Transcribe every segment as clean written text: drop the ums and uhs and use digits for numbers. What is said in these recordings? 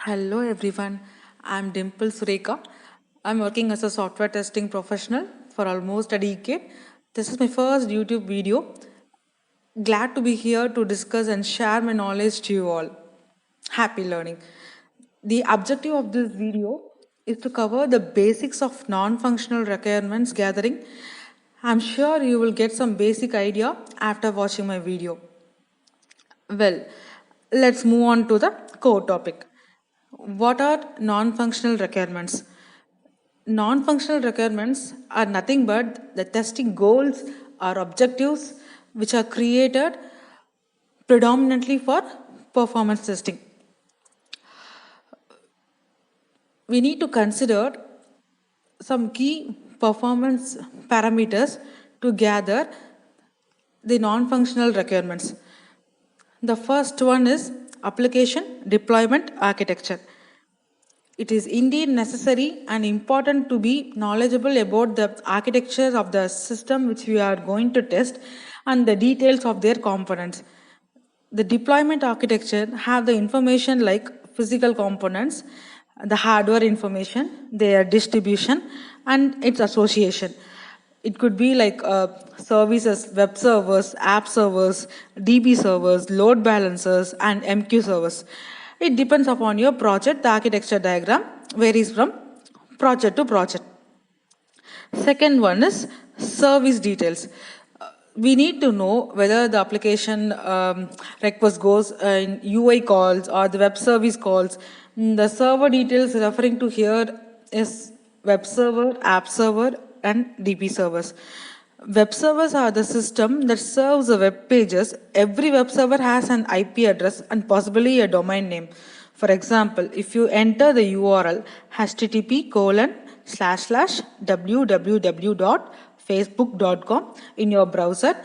Hello everyone, I'm Dimple Sureka. I'm working as a software testing professional for almost a decade. This is my first YouTube video. Glad to be here to discuss and share my knowledge to you all. Happy learning. The objective of this video is to cover the basics of non-functional requirements gathering. I'm sure you will get some basic idea after watching my video. Well, let's move on to the core topic. What are non-functional requirements? Non-functional requirements are nothing but the testing goals or objectives which are created predominantly for performance testing. We need to consider some key performance parameters to gather the non-functional requirements. The first one is application deployment architecture. It is indeed necessary and important to be knowledgeable about the architecture of the system which we are going to test and the details of their components. The deployment architecture have the information like physical components, the hardware information, their distribution, and its association. It could be like services, web servers, app servers, DB servers, load balancers, and MQ servers. It depends upon your project. The architecture diagram varies from project to project. Second one is service details. We need to know whether the application request goes in UI calls or the web service calls. The server details referring to here is web server, app server, and DB servers. Web servers are the system that serves the web pages. Every web server has an IP address and possibly a domain name. For example, if you enter the URL http://www.facebook.com in your browser,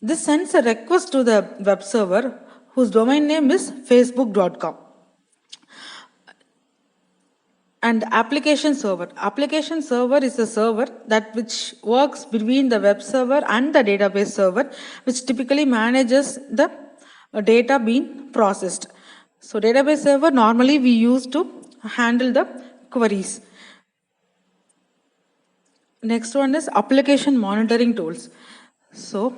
this sends a request to the web server whose domain name is facebook.com. And application server. Application server is a server that which works between the web server and the database server, which typically manages the data being processed. So database server normally we use to handle the queries. Next one is application monitoring tools. So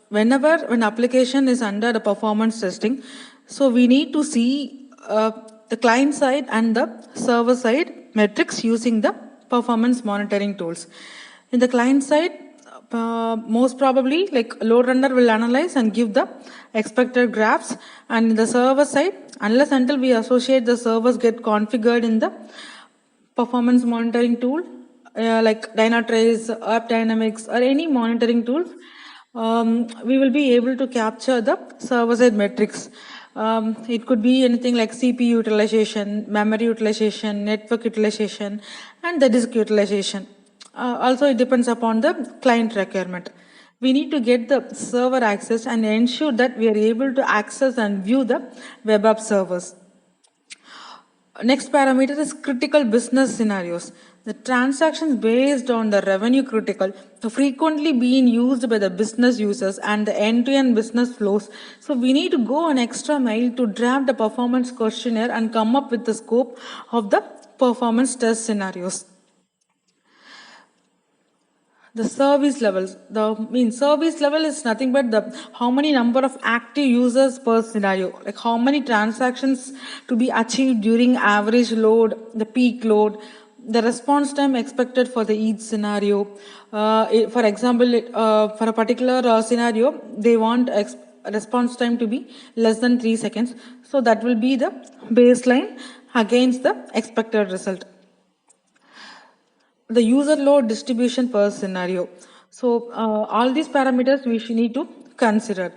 whenever an application is under the performance testing, so we need to see the client side and the server side metrics using the performance monitoring tools. In the client side, most probably like load runner will analyze and give the expected graphs, and in the server side, unless until we associate the servers get configured in the performance monitoring tool like Dynatrace, AppDynamics, or any monitoring tools, we will be able to capture the server-side metrics. It could be anything like CPU utilization, memory utilization, network utilization, and the disk utilization. Also, it depends upon the client requirement. We need to get the server access and ensure that we are able to access and view the web app servers. Next parameter is critical business scenarios. The transactions based on the revenue critical frequently being used by the business users and the end-to-end business flows. So we need to go an extra mile to draft the performance questionnaire and come up with the scope of the performance test scenarios. The service levels. The service level is nothing but the how many number of active users per scenario, like how many transactions to be achieved during average load, the peak load, the response time expected for the each scenario. For example, for a particular scenario, they want response time to be less than 3 seconds. So that will be the baseline against the expected result. The user load distribution per scenario. So all these parameters we should need to consider.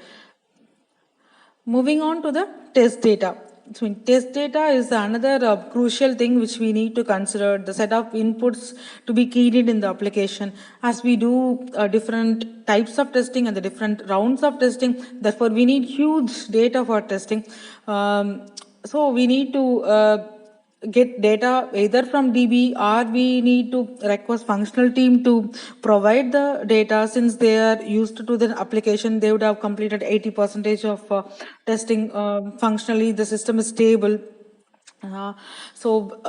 Moving on to the test data. So test data is another crucial thing which we need to consider, the set of inputs to be keyed in the application as we do different types of testing and the different rounds of testing. Therefore, we need huge data for testing. So we need to get data either from DB or we need to request functional team to provide the data. Since they are used to the application, they would have completed 80% of testing functionally. The system is stable. Uh, so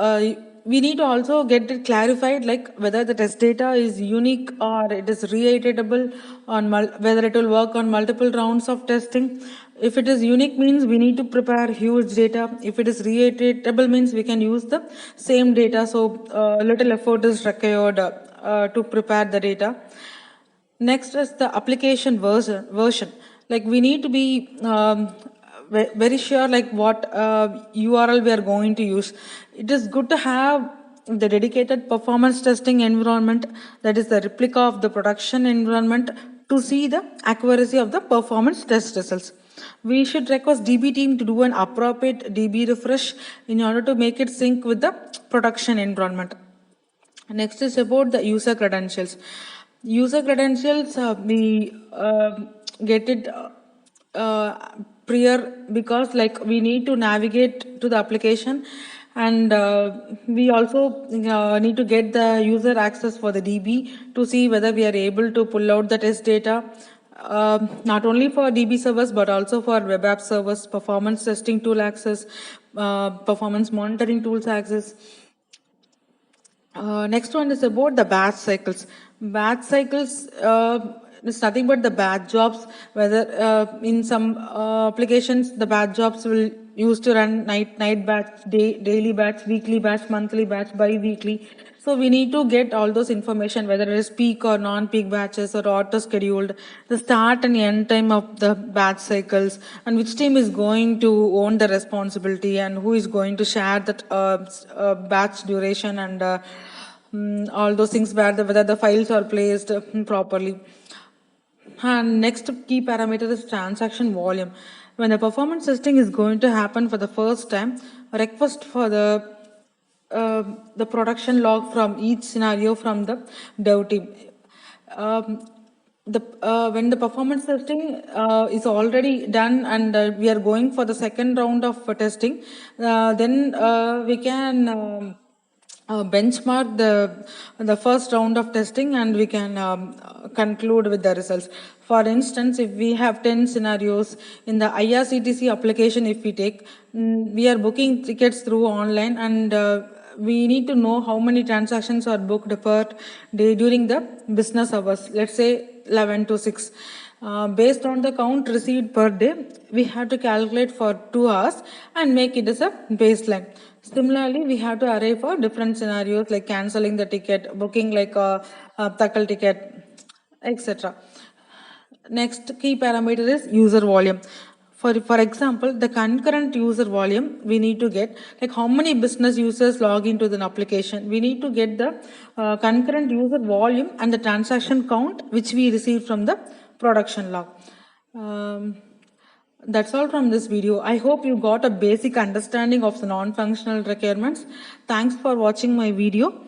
we need to also get it clarified, like whether the test data is unique or it is reiteratable on whether it will work on multiple rounds of testing. If it is unique means we need to prepare huge data. If it is reiteratable means we can use the same data. So little effort is required to prepare the data. Next is the application version. Like we need to be very sure like what URL we are going to use. It is good to have the dedicated performance testing environment, that is the replica of the production environment, to see the accuracy of the performance test results. We should request DB team to do an appropriate DB refresh in order to make it sync with the production environment. Next is about the user credentials. User credentials, we get it prior, because like we need to navigate to the application, and we also need to get the user access for the DB to see whether we are able to pull out the test data, not only for DB servers but also for web app servers, performance testing tool access, performance monitoring tools access. Next one is about the batch cycles. Batch cycles is nothing but the batch jobs. Whether in some applications the batch jobs will used to run night batch, daily batch, weekly batch, monthly batch, bi-weekly. So we need to get all those information, whether it is peak or non-peak batches or auto scheduled, the start and end time of the batch cycles, and which team is going to own the responsibility and who is going to share that batch duration, and all those things, whether the files are placed properly. And next key parameter is transaction volume. When the performance testing is going to happen for the first time, request for the production log from each scenario from the dev team. When the performance testing is already done, and we are going for the second round of testing, then we can benchmark the first round of testing, and we can conclude with the results. For instance, if we have 10 scenarios in the IRCTC application, if we take, we are booking tickets through online, and we need to know how many transactions are booked per day during the business hours, let's say 11 to 6. Based on the count received per day, we have to calculate for 2 hours and make it as a baseline. Similarly, we have to array for different scenarios like canceling the ticket, booking like a Takal ticket, etc. Next key parameter is user volume. For example, the concurrent user volume we need to get, like how many business users log into the application. We need to get the concurrent user volume and the transaction count which we received from the production log. That's all from this video. I hope you got a basic understanding of the non-functional requirements. Thanks for watching my video.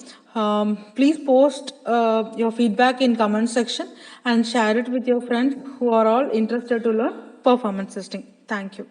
Please post your feedback in comment section and share it with your friends who are all interested to learn performance testing. Thank you.